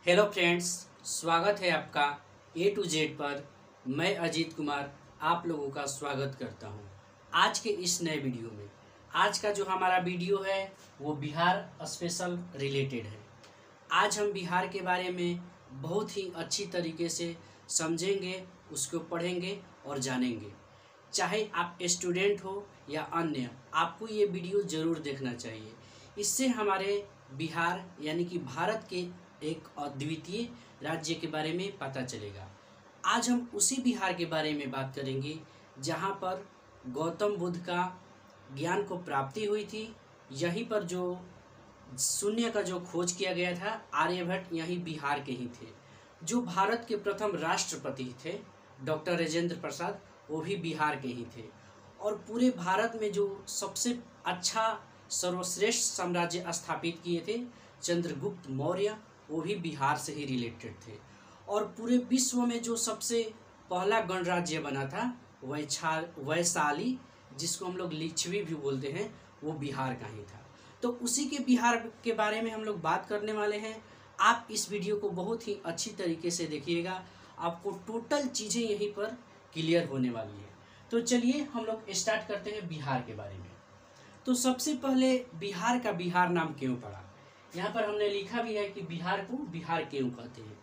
Hello friends, स्वागत है आपका ए टू जेड पर। मैं अजीत कुमार आप लोगों का स्वागत करता हूं। आज के इस नए वीडियो में आज का जो हमारा वीडियो है वो बिहार स्पेशल रिलेटेड है। आज हम बिहार के बारे में बहुत ही अच्छी तरीके से समझेंगे, उसको पढ़ेंगे और जानेंगे। चाहे आप स्टूडेंट हो या अन्य, आपको ये वीडियो ज़रूर देखना चाहिए। इससे हमारे बिहार यानी कि भारत के एक अद्वितीय राज्य के बारे में पता चलेगा। आज हम उसी बिहार के बारे में बात करेंगे जहाँ पर गौतम बुद्ध का ज्ञान को प्राप्ति हुई थी। यहीं पर जो शून्य का जो खोज किया गया था, आर्यभट्ट यहीं बिहार के ही थे। जो भारत के प्रथम राष्ट्रपति थे डॉक्टर राजेंद्र प्रसाद, वो भी बिहार के ही थे। और पूरे भारत में जो सबसे अच्छा सर्वश्रेष्ठ साम्राज्य स्थापित किए थे चंद्रगुप्त मौर्य, वो भी बिहार से ही रिलेटेड थे। और पूरे विश्व में जो सबसे पहला गणराज्य बना था वैशाली, जिसको हम लोग लिच्छवी भी बोलते हैं, वो बिहार का ही था। तो उसी के बिहार के बारे में हम लोग बात करने वाले हैं। आप इस वीडियो को बहुत ही अच्छी तरीके से देखिएगा, आपको टोटल चीज़ें यहीं पर क्लियर होने वाली है। तो चलिए हम लोग स्टार्ट करते हैं बिहार के बारे में। तो सबसे पहले बिहार का बिहार नाम क्यों पड़ा, यहाँ पर हमने लिखा भी है कि बिहार को बिहार क्यों कहते हैं।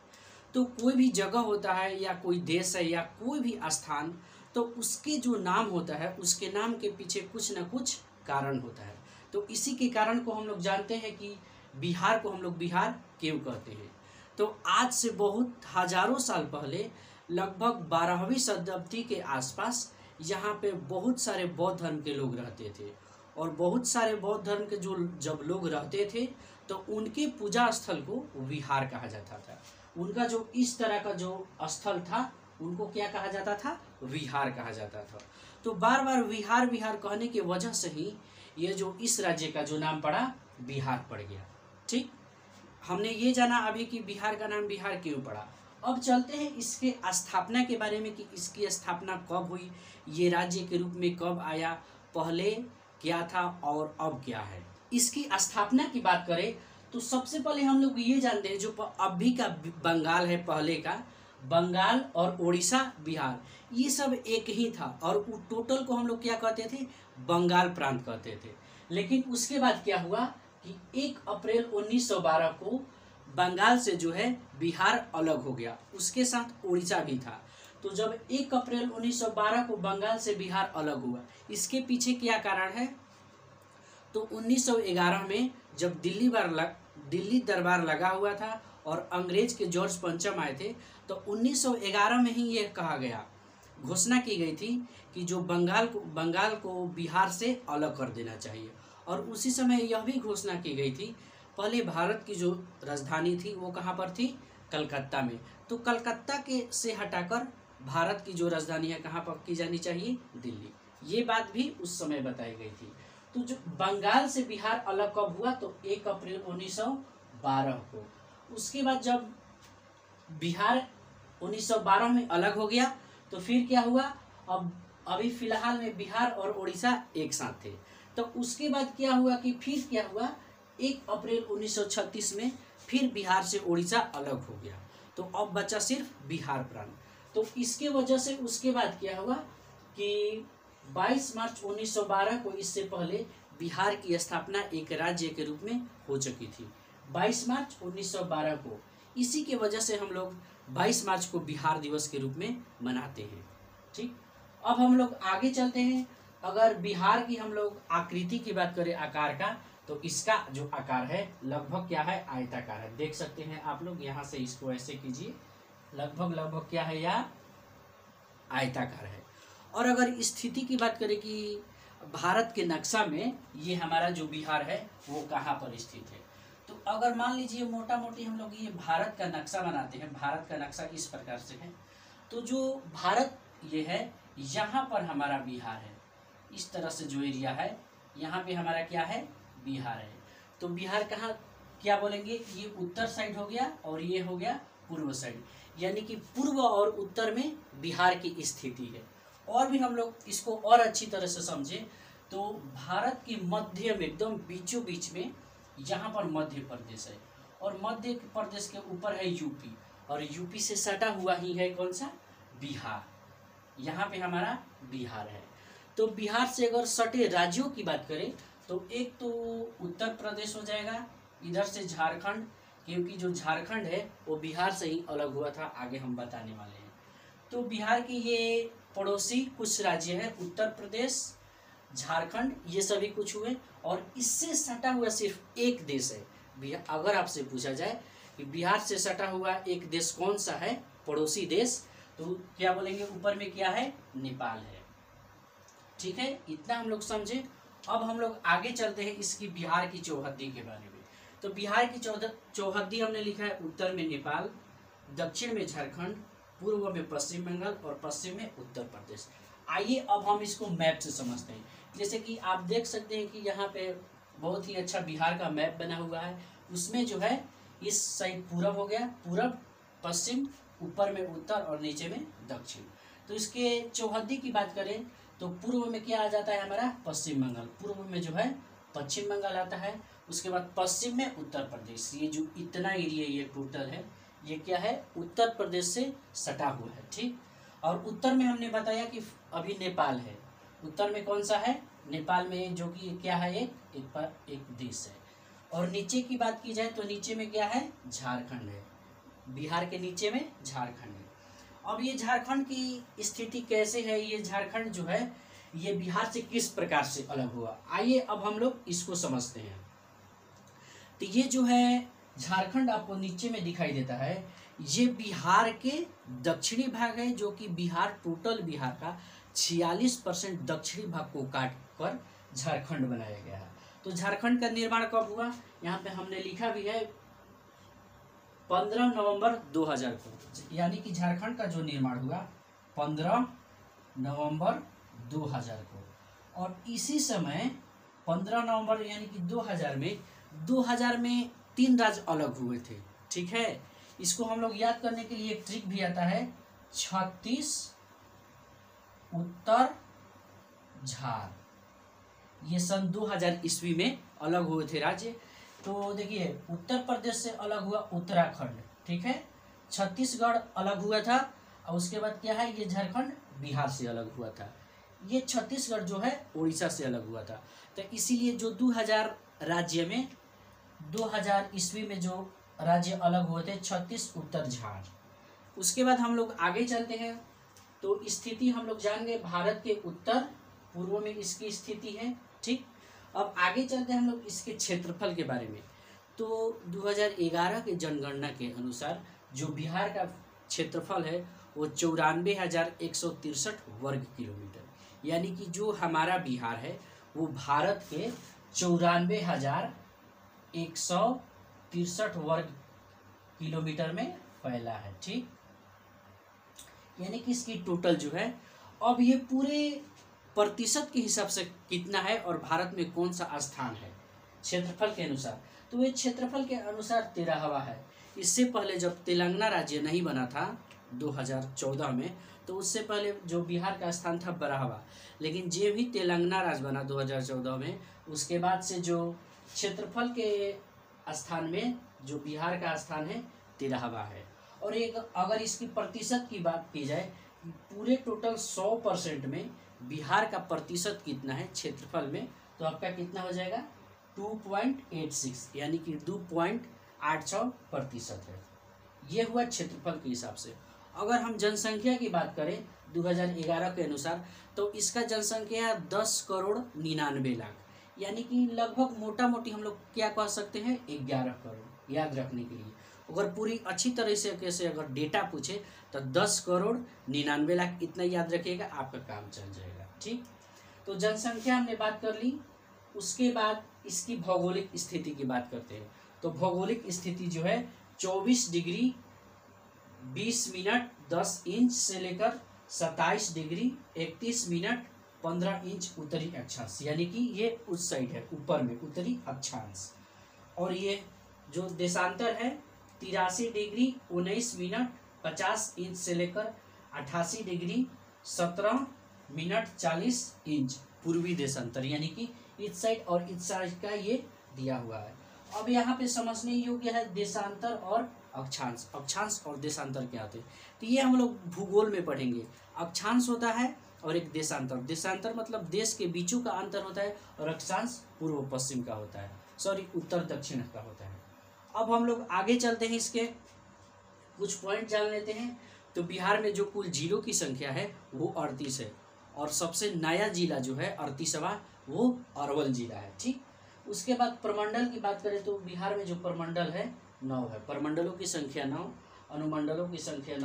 तो कोई भी जगह होता है या कोई देश है या कोई भी स्थान, तो उसके जो नाम होता है उसके नाम के पीछे कुछ न कुछ कारण होता है। तो इसी के कारण को हम लोग जानते हैं कि बिहार को हम लोग बिहार क्यों कहते हैं। तो आज से बहुत हजारों साल पहले, लगभग 12वीं शताब्दी के आसपास, यहाँ पे बहुत सारे बौद्ध धर्म के लोग रहते थे। और बहुत सारे बौद्ध धर्म के जो जब लोग रहते थे तो उनके पूजा स्थल को विहार कहा जाता था। उनका जो इस तरह का जो स्थल था उनको क्या कहा जाता था, विहार कहा जाता था। तो बार बार विहार विहार कहने की वजह से ही ये जो इस राज्य का जो नाम पड़ा, बिहार पड़ गया। ठीक, हमने ये जाना अभी कि बिहार का नाम बिहार क्यों पड़ा। अब चलते हैं इसके स्थापना के बारे में कि इसकी स्थापना कब हुई, ये राज्य के रूप में कब आया, पहले क्या था और अब क्या है। इसकी स्थापना की बात करें तो सबसे पहले हम लोग ये जानते हैं, जो अभी का बंगाल है, पहले का बंगाल और उड़ीसा, बिहार, ये सब एक ही था। और टोटल को हम लोग क्या कहते थे, बंगाल प्रांत कहते थे। लेकिन उसके बाद क्या हुआ कि 1 अप्रैल 1912 को बंगाल से जो है बिहार अलग हो गया, उसके साथ उड़ीसा भी था। तो जब 1 अप्रैल 1912 को बंगाल से बिहार अलग हुआ, इसके पीछे क्या कारण है, तो 1911 में जब दिल्ली दरबार लगा हुआ था और अंग्रेज के जॉर्ज पंचम आए थे, तो 1911 में ही ये कहा गया, घोषणा की गई थी कि जो बंगाल को बिहार से अलग कर देना चाहिए। और उसी समय यह भी घोषणा की गई थी, पहले भारत की जो राजधानी थी वो कहाँ पर थी, कलकत्ता में। तो कलकत्ता के से हटाकर भारत की जो राजधानी है कहाँ पर की जानी चाहिए, दिल्ली। ये बात भी उस समय बताई गई थी। तो जो बंगाल से बिहार अलग कब हुआ, तो 1 अप्रैल 1912 को। उसके बाद जब बिहार 1912 में अलग हो गया तो फिर क्या हुआ, अब अभी फिलहाल में बिहार और उड़ीसा एक साथ थे। तो उसके बाद क्या हुआ कि फिर क्या हुआ, 1 अप्रैल 1936 में फिर बिहार से उड़ीसा अलग हो गया। तो अब बचा सिर्फ बिहार प्रांत। तो इसके वजह से उसके बाद क्या हुआ कि 22 मार्च 1912 को, इससे पहले बिहार की स्थापना एक राज्य के रूप में हो चुकी थी, 22 मार्च 1912 को। इसी के वजह से हम लोग 22 मार्च को बिहार दिवस के रूप में मनाते हैं। ठीक, अब हम लोग आगे चलते हैं। अगर बिहार की हम लोग आकृति की बात करें, आकार का, तो इसका जो आकार है लगभग क्या है, आयताकार है। देख सकते हैं आप लोग, यहाँ से इसको ऐसे कीजिए, लगभग क्या है, यह आयताकार है। और अगर स्थिति की बात करें कि भारत के नक्शा में ये हमारा जो बिहार है वो कहाँ पर स्थित है, तो अगर मान लीजिए मोटा मोटी हम लोग ये भारत का नक्शा बनाते हैं, भारत का नक्शा इस प्रकार से है। तो जो भारत ये है, यहाँ पर हमारा बिहार है, इस तरह से जो एरिया है यहाँ पे हमारा क्या है, बिहार है। तो बिहार कहाँ क्या बोलेंगे, ये उत्तर साइड हो गया और ये हो गया पूर्व साइड, यानी कि पूर्व और उत्तर में बिहार की स्थिति है। और भी हम लोग इसको और अच्छी तरह से समझें तो भारत के मध्य में एकदम बीचों बीच में यहाँ पर मध्य प्रदेश है और मध्य प्रदेश के ऊपर है यूपी, और यूपी से सटा हुआ ही है कौन सा, बिहार। यहाँ पे हमारा बिहार है। तो बिहार से अगर सटे राज्यों की बात करें तो एक तो उत्तर प्रदेश हो जाएगा, इधर से झारखंड, क्योंकि जो झारखंड है वो बिहार से ही अलग हुआ था, आगे हम बताने वाले हैं। तो बिहार के ये पड़ोसी कुछ राज्य हैं, उत्तर प्रदेश, झारखंड, ये सभी कुछ हुए। और इससे सटा हुआ सिर्फ एक देश है बिहार। अगर आपसे पूछा जाए कि बिहार से सटा हुआ एक देश कौन सा है, पड़ोसी देश, तो क्या बोलेंगे, ऊपर में क्या है, नेपाल है। ठीक है, इतना हम लोग समझे। अब हम लोग आगे चलते हैं इसकी बिहार की चौहद्दी के बारे में। तो बिहार की चौहद्दी हमने लिखा है, उत्तर में नेपाल, दक्षिण में झारखंड, पूर्व में पश्चिम बंगाल और पश्चिम में उत्तर प्रदेश। आइए अब हम इसको मैप से समझते हैं। जैसे कि आप देख सकते हैं कि यहाँ पे बहुत ही अच्छा बिहार का मैप बना हुआ है। उसमें जो है इस साइड पूरब हो गया, पूरब, पश्चिम, ऊपर में उत्तर और नीचे में दक्षिण। तो इसके चौहद्दी की बात करें तो पूर्व में क्या आ जाता है हमारा, पश्चिम बंगाल, पूर्व में जो है पश्चिम बंगाल आता है। उसके बाद पश्चिम में उत्तर प्रदेश। ये जो इतना एरिया ये टोटल है, ये क्या है, उत्तर प्रदेश से सटा हुआ है। ठीक, और उत्तर में हमने बताया कि अभी नेपाल है। उत्तर में कौन सा है, नेपाल में, जो कि क्या है, एक देश है। और नीचे की बात की जाए तो नीचे में क्या है, झारखंड है। बिहार के नीचे में झारखंड है। अब ये झारखंड की स्थिति कैसे है, ये झारखंड जो है ये बिहार से किस प्रकार से अलग हुआ, आइए अब हम लोग इसको समझते हैं। तो ये जो है झारखंड आपको नीचे में दिखाई देता है, ये बिहार के दक्षिणी भाग है, जो कि बिहार, टोटल बिहार का 46% दक्षिणी भाग को काट कर झारखंड बनाया गया है। तो झारखंड का निर्माण कब हुआ, यहाँ पे हमने लिखा भी है 15 नवंबर 2000 को, यानी कि झारखंड का जो निर्माण हुआ 15 नवंबर 2000 को। और इसी समय 15 नवंबर यानी कि 2000 में 3 राज्य अलग हुए थे। ठीक है, इसको हम लोग याद करने के लिए एक ट्रिक भी आता है, 36 उत्तर झार, ये सन 2000 ईस्वी में अलग हुए थे राज्य। तो देखिए, उत्तर प्रदेश से अलग हुआ उत्तराखंड, ठीक है, छत्तीसगढ़ अलग हुआ था, और उसके बाद क्या है, ये झारखंड बिहार से अलग हुआ था। ये छत्तीसगढ़ जो है उड़ीसा से अलग हुआ था। तो इसीलिए जो 2000 राज्य में 2000 ईस्वी में जो राज्य अलग हुए थे, 36 उत्तर झार। उसके बाद हम लोग आगे चलते हैं। तो स्थिति हम लोग जान गए, भारत के उत्तर पूर्व में इसकी स्थिति है। ठीक, अब आगे चलते हैं हम लोग इसके क्षेत्रफल के बारे में। तो 2011 के जनगणना के अनुसार जो बिहार का क्षेत्रफल है वो 94,163 वर्ग किलोमीटर, यानी कि जो हमारा बिहार है वो भारत के 94,163 वर्ग किलोमीटर में फैला है। ठीक, यानी कि इसकी टोटल जो है, अब ये पूरे प्रतिशत के हिसाब से कितना है और भारत में कौन सा स्थान है क्षेत्रफल के अनुसार, तो ये क्षेत्रफल के अनुसार 13वां है। इससे पहले जब तेलंगाना राज्य नहीं बना था 2014 में, तो उससे पहले जो बिहार का स्थान था 12वां, लेकिन जो भी तेलंगाना राज्य बना 2014 में, उसके बाद से जो क्षेत्रफल के स्थान में जो बिहार का स्थान है 13वां है। और एक अगर इसकी प्रतिशत की बात की जाए, पूरे टोटल 100% में बिहार का प्रतिशत कितना है क्षेत्रफल में, तो आपका कितना हो जाएगा 2.86, यानी कि 2.86% है। ये हुआ क्षेत्रफल के हिसाब से। अगर हम जनसंख्या की बात करें 2011 के अनुसार, तो इसका जनसंख्या 10,99,00,000, यानी कि लगभग मोटा मोटी हम लोग क्या कह सकते हैं 11 करोड़, याद रखने के लिए। अगर पूरी अच्छी तरह से कैसे अगर डेटा पूछे तो 10,99,00,000 इतना याद रखिएगा, आपका काम चल जाएगा। ठीक, तो जनसंख्या हमने बात कर ली। उसके बाद इसकी भौगोलिक स्थिति की बात करते हैं। तो भौगोलिक स्थिति जो है 24 डिग्री 20 मिनट 10 इंच से लेकर 27 डिग्री 31 मिनट 15 इंच उत्तरी अक्षांश, यानी कि ये उस साइड है ऊपर में उत्तरी अक्षांश। और ये जो देशांतर है 83 डिग्री 19 मिनट 50 इंच से लेकर 88 डिग्री 17 मिनट 40 इंच पूर्वी देशांतर, यानी कि इस साइड और इस साइड का ये दिया हुआ है। अब यहाँ पे समझने योग्य है देशांतर और अक्षांश। अक्षांश और देशांतर क्या होते हैं, तो ये हम लोग भूगोल में पढ़ेंगे। अक्षांश होता है और एक देशांतर। देशांतर मतलब देश के बीचों का अंतर होता है, और अक्षांश पूर्व पश्चिम का होता है, सॉरी उत्तर दक्षिण का होता है। अब हम लोग आगे चलते हैं, इसके कुछ पॉइंट जान लेते हैं। तो बिहार में जो कुल जिलों की संख्या है वो 38 है, और सबसे नया जिला जो है 38वां वो अरवल जिला है। ठीक, उसके बाद प्रमंडल की बात करें तो बिहार में जो प्रमंडल है 9 है। प्रमंडलों की संख्या 9, अनुमंडलों की संख्या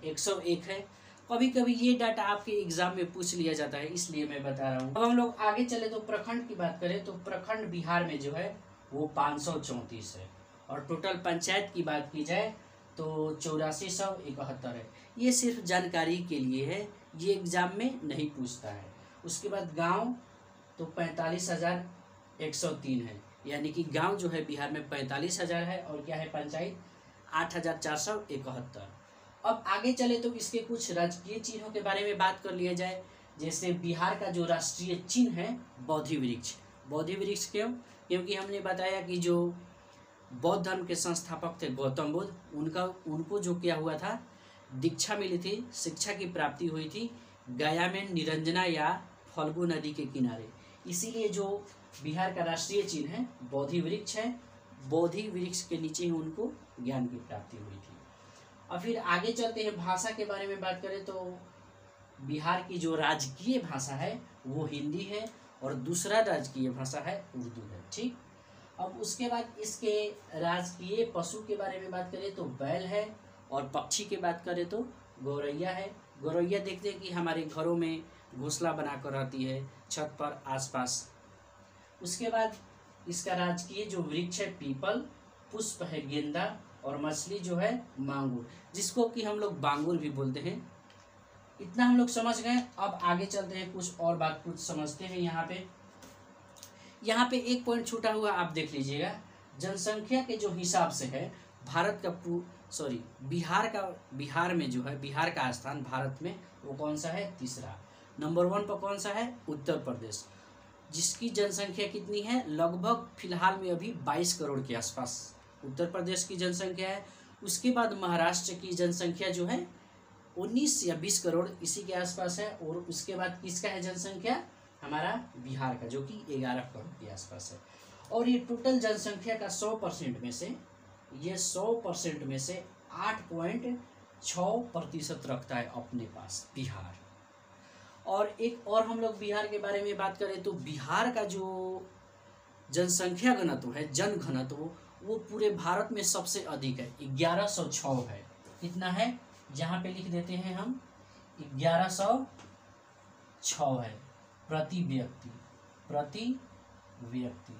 101 है। कभी कभी ये डाटा आपके एग्जाम में पूछ लिया जाता है, इसलिए मैं बता रहा हूँ। अब हम लोग आगे चले तो प्रखंड की बात करें तो प्रखंड बिहार में जो है वो 534 है, और टोटल पंचायत की बात की जाए तो 8471 है। ये सिर्फ जानकारी के लिए है, ये एग्जाम में नहीं पूछता है। उसके बाद गांव तो 45,103 है, यानी कि गांव जो है बिहार में 45,000 है, और क्या है पंचायत 8,471। अब आगे चले तो इसके कुछ राजकीय चिन्हों के बारे में बात कर लिया जाए। जैसे बिहार का जो राष्ट्रीय चिन्ह है बोधि वृक्ष। बोधि वृक्ष क्यों? क्योंकि हमने बताया कि जो बौद्ध धर्म के संस्थापक थे गौतम बुद्ध, उनको जो क्या हुआ था, दीक्षा मिली थी, शिक्षा की प्राप्ति हुई थी गया में निरंजना या फल्गु नदी के किनारे। इसीलिए जो बिहार का राष्ट्रीय चिन्ह है बोधि वृक्ष है। बोधि वृक्ष के नीचे ही उनको ज्ञान की प्राप्ति हुई थी। और फिर आगे चलते हैं, भाषा के बारे में बात करें तो बिहार की जो राजकीय भाषा है वो हिंदी है, और दूसरा राजकीय भाषा है उर्दू है। ठीक, अब उसके बाद इसके राजकीय पशु के बारे में बात करें तो बैल है, और पक्षी की बात करें तो गौरैया है। गौरैया देखते हैं कि हमारे घरों में घोंसला बनाकर रहती है छत पर आसपास। उसके बाद इसका राजकीय जो वृक्ष है पीपल, पुष्प है गेंदा, और मछली जो है मांगुर, जिसको कि हम लोग बांगुर भी बोलते हैं। इतना हम लोग समझ गए। अब आगे चलते हैं, कुछ और बात कुछ समझते हैं। यहाँ पे एक पॉइंट छूटा हुआ आप देख लीजिएगा। जनसंख्या के जो हिसाब से है भारत का बिहार में जो है बिहार का स्थान भारत में वो कौन सा है, तीसरा। नंबर 1 पर कौन सा है, उत्तर प्रदेश, जिसकी जनसंख्या कितनी है, लगभग फिलहाल में अभी 22 करोड़ के आसपास उत्तर प्रदेश की जनसंख्या है। उसके बाद महाराष्ट्र की जनसंख्या जो है 19 या 20 करोड़ इसी के आसपास है, और उसके बाद किसका है जनसंख्या, हमारा बिहार का, जो कि 11 करोड़ के आसपास है। और ये टोटल जनसंख्या का 100% में से, ये 100% में से 8.6% रखता है अपने पास बिहार। और एक और हम लोग बिहार के बारे में बात करें तो बिहार का जो जनसंख्या घनत्व है, जन घनत्व, वो पूरे भारत में सबसे अधिक है, 1106 है। कितना है, जहाँ पे लिख देते हैं हम 1106 है प्रति व्यक्ति।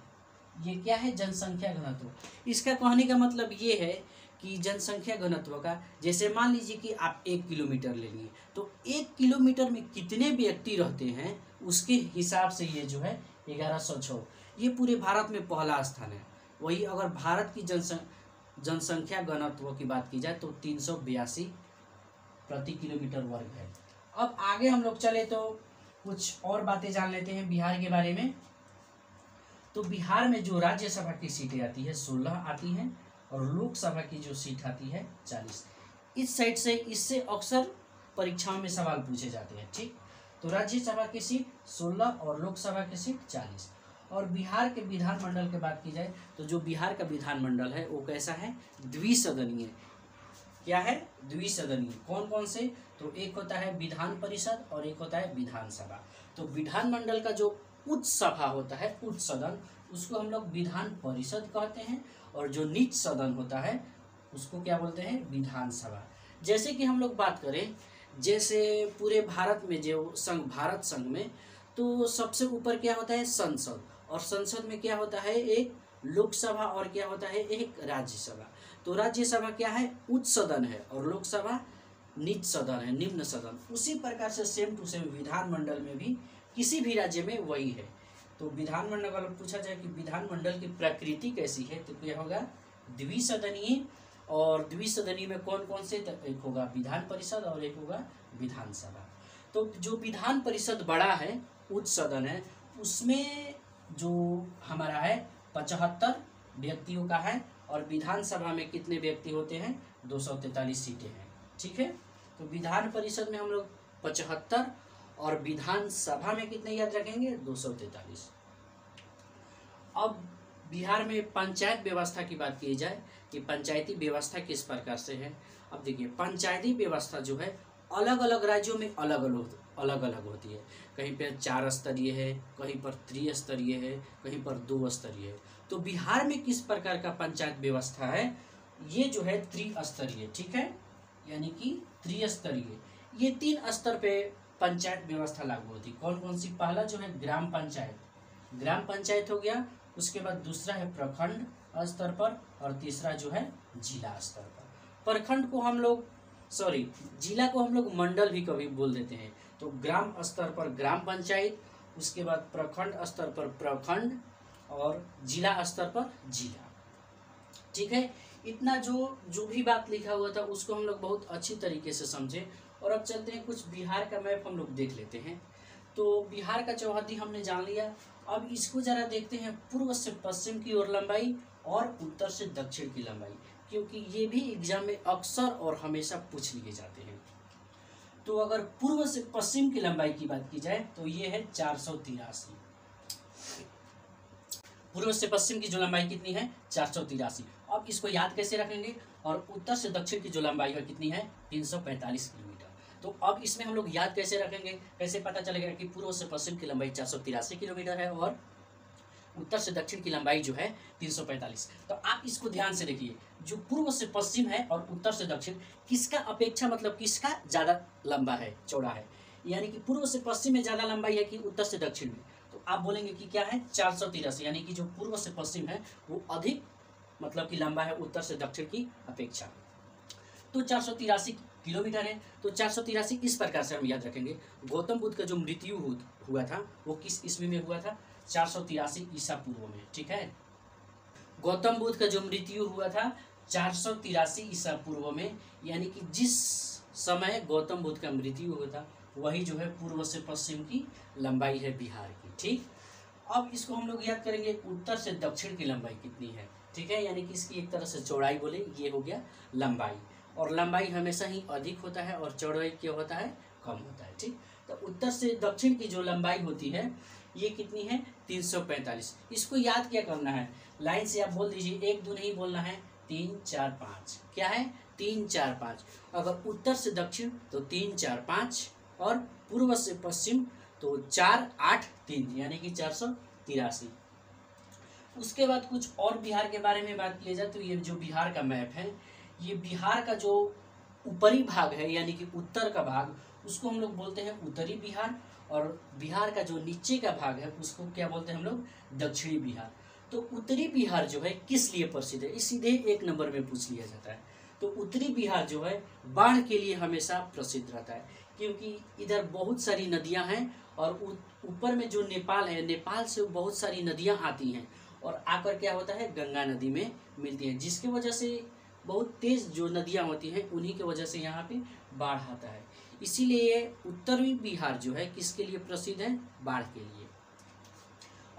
ये क्या है, जनसंख्या घनत्व। इसका कहने का मतलब ये है कि जनसंख्या घनत्व का, जैसे मान लीजिए कि आप 1 किलोमीटर ले लिए, तो 1 किलोमीटर में कितने व्यक्ति रहते हैं उसके हिसाब से ये जो है 1106, ये पूरे भारत में पहला स्थान है। वही अगर भारत की जनसंख्या घनत्व की बात की जाए तो 382 प्रति किलोमीटर वर्ग है। अब आगे हम लोग चले तो कुछ और बातें जान लेते हैं बिहार के बारे में। तो बिहार में जो राज्यसभा की सीटें आती है 16 आती हैं, और लोकसभा की जो सीट आती है 40। इस साइड से इससे अक्सर परीक्षाओं में सवाल पूछे जाते हैं। ठीक, तो राज्यसभा की सीट 16 और लोकसभा की सीट 40। और बिहार के विधानमंडल की बात की जाए तो जो बिहार का विधानमंडल है वो कैसा है, द्विसदनीय। क्या है, द्विसदनीय। कौन कौन से, तो एक होता है विधान परिषद और एक होता है विधानसभा। तो विधानमंडल का जो उच्च सभा होता है, उच्च सदन, उसको हम लोग विधान परिषद कहते हैं, और जो नीच सदन होता है उसको क्या बोलते हैं, विधानसभा। जैसे कि हम लोग बात करें, जैसे पूरे भारत में जो भारत संघ में, तो सबसे ऊपर क्या होता है, संसद, और संसद में क्या होता है, एक लोकसभा, और क्या होता है, एक राज्यसभा। तो राज्यसभा क्या है, उच्च सदन है, और लोकसभा नीच सदन है, निम्न सदन। उसी प्रकार से सेम टू सेम विधानमंडल में भी किसी भी राज्य में वही है। तो विधानमंडल अगर पूछा जाए कि विधानमंडल की प्रकृति कैसी है, तो क्या होगा, द्विसदनीय। और द्विसदनीय में कौन कौन से, तो एक होगा विधान परिषद और एक होगा विधानसभा। तो जो विधान परिषद बड़ा है, उच्च सदन है, उसमें जो हमारा है 75 व्यक्तियों का है और विधानसभा में कितने व्यक्ति होते हैं? 243 सीटें हैं। ठीक है, तो विधान परिषद में हम लोग 75 और विधानसभा में कितने याद रखेंगे? 243। अब बिहार में पंचायत व्यवस्था की बात की जाए कि पंचायती व्यवस्था किस प्रकार से है। अब देखिए, पंचायती व्यवस्था जो है अलग अलग राज्यों में अलग अलग होती है। कहीं पर 4 स्तरीय है, कहीं पर त्रिस्तरीय है, कहीं पर 2 स्तरीय है। तो बिहार में किस प्रकार का पंचायत व्यवस्था है? ये जो है त्रिस्तरीय। ठीक है, यानी कि त्रिस्तरीय। ये 3 स्तर पे पंचायत व्यवस्था लागू होती है। कौन कौन सी? पहला जो है ग्राम पंचायत हो गया, उसके बाद दूसरा है प्रखंड स्तर पर और तीसरा जो है जिला स्तर पर। प्रखंड को हम लोग जिला को हम लोग मंडल भी कभी बोल देते हैं। तो ग्राम स्तर पर ग्राम पंचायत, उसके बाद प्रखंड स्तर पर प्रखंड और जिला स्तर पर जिला। ठीक है, इतना जो भी बात लिखा हुआ था उसको हम लोग बहुत अच्छी तरीके से समझे। और अब चलते हैं, कुछ बिहार का मैप हम लोग देख लेते हैं। तो बिहार का चौहद्दी हमने जान लिया। अब इसको जरा देखते हैं, पूर्व से पश्चिम की ओर लंबाई और उत्तर से दक्षिण की लंबाई, क्योंकि ये भी एग्जाम में अक्सर और हमेशा पूछ लिए जाते हैं। तो अगर पूर्व से पश्चिम की लंबाई की बात की जाए तो ये है 483। पूर्व से पश्चिम की जो लंबाई कितनी है? 483। अब इसको याद कैसे रखेंगे? और उत्तर से दक्षिण की जो लंबाई है कितनी है? 345 किलोमीटर। तो अब इसमें हम लोग याद कैसे रखेंगे? कैसे पता चलेगा कि पूर्व से पश्चिम की लंबाई 483 किलोमीटर है और उत्तर से दक्षिण की लंबाई जो है 345। तो आप इसको ध्यान से देखिए, जो पूर्व से पश्चिम है और उत्तर से दक्षिण, किसका अपेक्षा मतलब किसका ज़्यादा लंबा है, चौड़ा है? यानी कि पूर्व से पश्चिम में ज़्यादा लंबाई है कि उत्तर से दक्षिण में? तो आप बोलेंगे कि क्या है? 483, यानी कि जो पूर्व से पश्चिम है वो अधिक मतलब कि लंबा है उत्तर से दक्षिण की अपेक्षा। तो 483 किलोमीटर है। तो 483 इस प्रकार से हम याद रखेंगे। गौतम बुद्ध का जो मृत्यु हुआ था वो किस ईस्वी में हुआ था? 483 ईसा पूर्व में। ठीक है, गौतम बुद्ध का जो मृत्यु हुआ था 483 ईसा पूर्व में, यानी कि जिस समय गौतम बुद्ध का मृत्यु हुआ था वही जो है पूर्व से पश्चिम की लंबाई है बिहार की। ठीक, अब इसको हम लोग याद करेंगे, उत्तर से दक्षिण की लंबाई कितनी है। ठीक है, यानी कि इसकी एक तरह से चौड़ाई बोले, ये हो गया लंबाई। और लंबाई हमेशा ही अधिक होता है और चौड़ाई क्या होता है? कम होता है। ठीक, तो उत्तर से दक्षिण की जो लंबाई होती है ये कितनी है? 345। इसको याद क्या करना है? लाइन से आप बोल दीजिए, 1 2 नहीं बोलना है, 3 4 5। क्या है? 3 4 5। अगर उत्तर से दक्षिण तो 3 4 5 और पूर्व से पश्चिम तो 4 8 3, यानी कि 483। उसके बाद कुछ और बिहार के बारे में बात की जाए तो ये जो बिहार का मैप है, ये बिहार का जो ऊपरी भाग है यानी कि उत्तर का भाग, उसको हम लोग बोलते हैं उत्तरी बिहार। और बिहार का जो नीचे का भाग है उसको क्या बोलते हैं हम लोग? दक्षिणी बिहार। तो उत्तरी बिहार जो है किस लिए प्रसिद्ध है? सीधे 1 नंबर में पूछ लिया जाता है। तो उत्तरी बिहार जो है बाढ़ के लिए हमेशा प्रसिद्ध रहता है, क्योंकि इधर बहुत सारी नदियां हैं और ऊपर में जो नेपाल है, नेपाल से बहुत सारी नदियां आती हैं और आकर क्या होता है? गंगा नदी में मिलती हैं, जिसकी वजह से बहुत तेज जो नदियां होती हैं उन्हीं की वजह से यहाँ पे बाढ़ आता है। इसीलिए उत्तरी बिहार जो है किसके लिए प्रसिद्ध है? बाढ़ के लिए।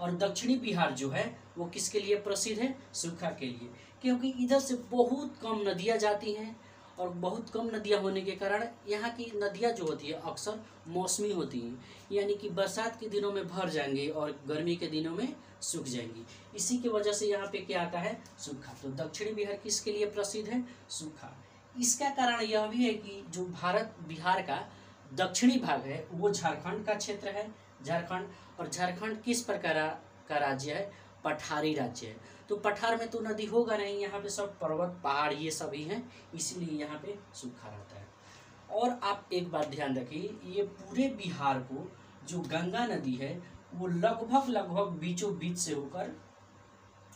और दक्षिणी बिहार जो है वो किसके लिए प्रसिद्ध है? सूखा के लिए, क्योंकि इधर से बहुत कम नदियाँ जाती हैं और बहुत कम नदियाँ होने के कारण यहाँ की नदियाँ जो होती है अक्सर मौसमी होती हैं, यानी कि बरसात के दिनों में भर जाएंगी और गर्मी के दिनों में सूख जाएंगी। इसी की वजह से यहाँ पे क्या आता है? सूखा। तो दक्षिणी बिहार किसके लिए प्रसिद्ध है? सूखा। इसका कारण यह भी है कि जो बिहार का दक्षिणी भाग है वो झारखंड का क्षेत्र है, झारखंड। और झारखंड किस प्रकार का राज्य है? पठारी राज्य है। तो पठार में तो नदी होगा नहीं, यहाँ पे सब पर्वत पहाड़ ये सभी हैं, इसीलिए यहाँ पे सूखा रहता है। और आप एक बात ध्यान रखिए, ये पूरे बिहार को जो गंगा नदी है वो लगभग बीचों बीच से होकर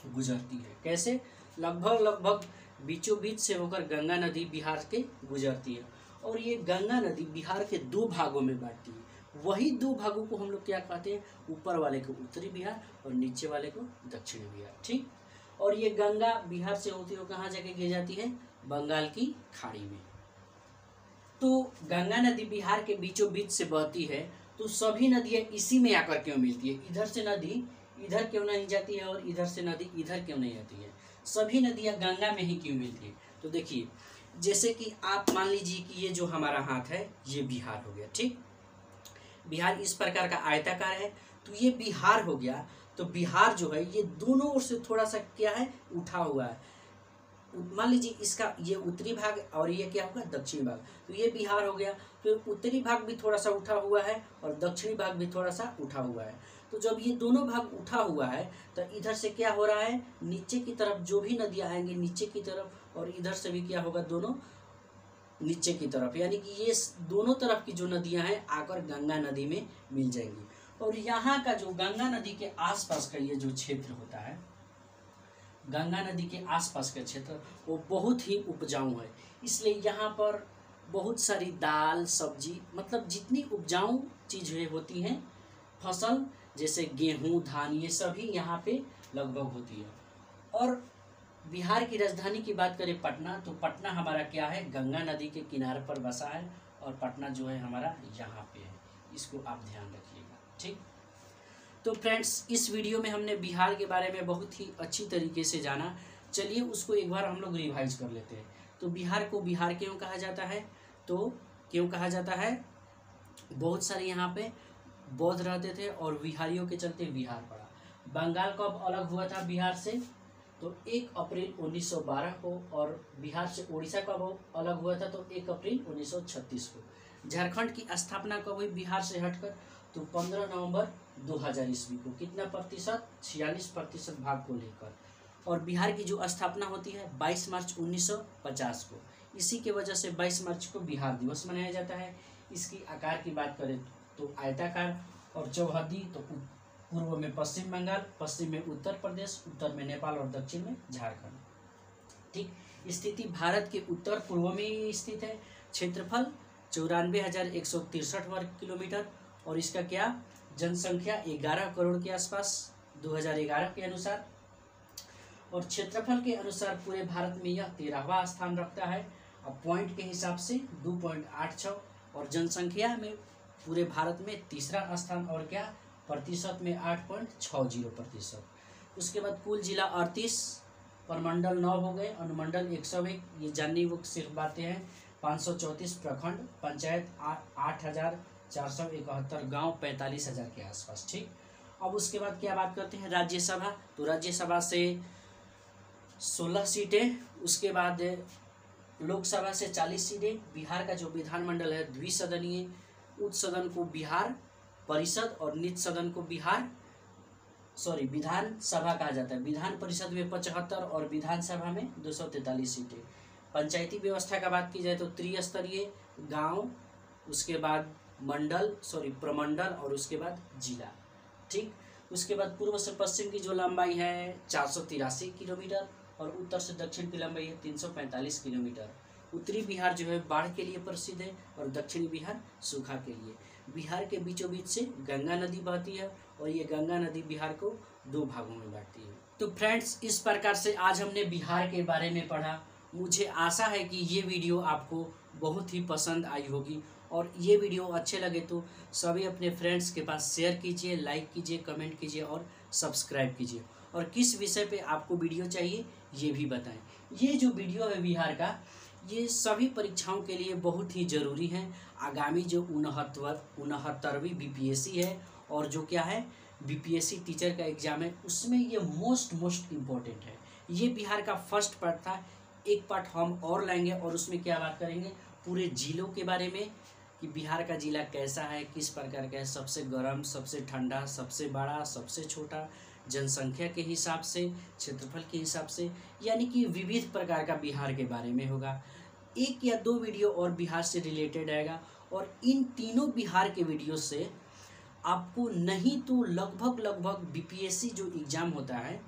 गुजरती है। कैसे? लगभग बीचों बीच से होकर गंगा नदी बिहार के गुजरती है। और ये गंगा नदी बिहार के 2 भागों में बांटती है। वही 2 भागों को हम लोग क्या कहते हैं? ऊपर वाले को उत्तरी बिहार और नीचे वाले को दक्षिणी बिहार। ठीक, और ये गंगा बिहार से होती हुई कहाँ जाके गिर जाती है? बंगाल की खाड़ी में। तो गंगा नदी बिहार के बीचों बीच से बहती है, तो सभी नदियाँ इसी में आकर क्यों मिलती है? इधर से नदी इधर क्यों नहीं जाती है और इधर से नदी इधर क्यों नहीं आती है? सभी नदियाँ गंगा में ही क्यों मिलती है? तो देखिए, जैसे कि आप मान लीजिए कि ये जो हमारा हाथ है ये बिहार हो गया, ठीक। बिहार इस प्रकार का आयताकार है, तो ये बिहार हो गया। तो बिहार जो है ये दोनों ओर से थोड़ा सा क्या है, उठा हुआ है। मान लीजिए इसका ये उत्तरी भाग और ये क्या होगा, दक्षिणी भाग। तो ये बिहार हो गया, तो उत्तरी भाग भी थोड़ा सा उठा हुआ है और दक्षिणी भाग भी थोड़ा सा उठा हुआ है। तो जब ये दोनों भाग उठा हुआ है तो इधर से क्या हो रहा है, नीचे की तरफ जो भी नदियाँ आएंगी नीचे की तरफ, और इधर से भी क्या होगा, दोनों नीचे की तरफ, यानी कि ये दोनों तरफ की जो नदियाँ हैं आकर गंगा नदी में मिल जाएंगी। और यहाँ का जो गंगा नदी के आसपास का ये जो क्षेत्र होता है, गंगा नदी के आसपास का क्षेत्र वो बहुत ही उपजाऊ है। इसलिए यहाँ पर बहुत सारी दाल सब्जी, मतलब जितनी उपजाऊ चीज़ें होती हैं, फसल जैसे गेहूँ धान, ये सभी यहाँ पे लगभग होती है। और बिहार की राजधानी की बात करें पटना, तो पटना हमारा क्या है, गंगा नदी के किनारे पर बसा है, और पटना जो है हमारा यहाँ पे है। इसको आप ध्यान रखिएगा, ठीक। तो फ्रेंड्स, इस वीडियो में हमने बिहार के बारे में बहुत ही अच्छी तरीके से जाना। चलिए उसको एक बार हम लोग रिवाइज कर लेते हैं। तो बिहार को बिहार क्यों कहा जाता है, तो क्यों कहा जाता है, बहुत सारे यहाँ पे बौद्ध रहते थे और बिहारियों के चलते बिहार पड़ा। बंगाल कब अलग हुआ था बिहार से, तो 1 अप्रैल 1912 को, और बिहार से उड़ीसा कब अलग हुआ था, तो 1 अप्रैल 1936 को। झारखंड की स्थापना कब हुई बिहार से हटकर, तो 15 नवंबर 2000 ईस्वी को। कितना प्रतिशत, 46% भाग को लेकर। और बिहार की जो स्थापना होती है 22 मार्च 1950 को। इसी के वजह से 22 मार्च को बिहार दिवस मनाया जाता है। इसकी आकार की बात करें तो आयताकार और चौहद्दी, तो पूर्व में पश्चिम बंगाल, पश्चिम में उत्तर प्रदेश, उत्तर में नेपाल और दक्षिण में झारखंड, ठीक। स्थिति भारत के उत्तर पूर्व में स्थित है। क्षेत्रफल 94,163 वर्ग किलोमीटर, और इसका क्या, जनसंख्या 11 करोड़ के आसपास 2011 के अनुसार। और क्षेत्रफल के अनुसार पूरे भारत में यह 13वां स्थान रखता है। अब पॉइंट के हिसाब से 2.86, और जनसंख्या में पूरे भारत में तीसरा स्थान, और क्या प्रतिशत में 8.60%। उसके बाद कुल जिला 38, प्रमंडल 9 हो गए, अनुमंडल 101, ये जानने वो सिर्फ बातें हैं। 534 प्रखंड, पंचायत 8,471 गांव, 45,000 के आसपास, ठीक। अब उसके बाद क्या बात करते हैं, राज्यसभा। तो राज्यसभा से 16 सीटें, उसके बाद लोकसभा से 40 सीटें। बिहार का जो विधानमंडल है द्विसदनीय, उच्च सदन को बिहार परिषद और निचले सदन को विधानसभा कहा जाता है। विधान परिषद में 75 और विधानसभा में 243 सीटें। पंचायती व्यवस्था का बात की जाए तो त्रिस्तरीय, गांव, उसके बाद प्रमंडल, और उसके बाद जिला, ठीक। उसके बाद पूर्व से पश्चिम की जो लंबाई है 483 किलोमीटर, और उत्तर से दक्षिण की लंबाई है 345 किलोमीटर। उत्तरी बिहार जो है बाढ़ के लिए प्रसिद्ध है, और दक्षिणी बिहार सूखा के लिए। बिहार के बीचों बीच से गंगा नदी बहती है, और ये गंगा नदी बिहार को 2 भागों में बांटती है। तो फ्रेंड्स, इस प्रकार से आज हमने बिहार के बारे में पढ़ा। मुझे आशा है कि ये वीडियो आपको बहुत ही पसंद आई होगी, और ये वीडियो अच्छे लगे तो सभी अपने फ्रेंड्स के पास शेयर कीजिए, लाइक कीजिए, कमेंट कीजिए और सब्सक्राइब कीजिए। और किस विषय पे आपको वीडियो चाहिए ये भी बताएं। ये जो वीडियो है बिहार का, ये सभी परीक्षाओं के लिए बहुत ही ज़रूरी है। आगामी जो 69वीं बीपीएससी है, और जो क्या है बीपीएससी टीचर का एग्ज़ाम है, उसमें ये मोस्ट इम्पोर्टेंट है। ये बिहार का फर्स्ट पार्ट था। एक पार्ट हम और लाएंगे, और उसमें क्या बात करेंगे, पूरे जिलों के बारे में, कि बिहार का जिला कैसा है, किस प्रकार का है, सबसे गर्म, सबसे ठंडा, सबसे बड़ा, सबसे छोटा, जनसंख्या के हिसाब से, क्षेत्रफल के हिसाब से, यानी कि विविध प्रकार का बिहार के बारे में होगा। 1 या 2 वीडियो और बिहार से रिलेटेड आएगा, और इन तीनों बिहार के वीडियो से आपको नहीं तो लगभग बीपीएससी जो एग्ज़ाम होता है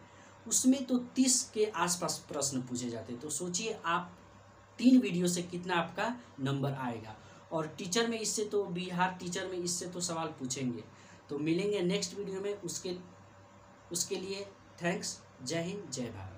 उसमें तो 30 के आसपास प्रश्न पूछे जाते हैं। तो सोचिए आप 3 वीडियो से कितना आपका नंबर आएगा। और टीचर में इससे तो बिहार टीचर में इससे तो सवाल पूछेंगे। तो मिलेंगे नेक्स्ट वीडियो में, उसके लिए थैंक्स। जय हिंद, जय भारत।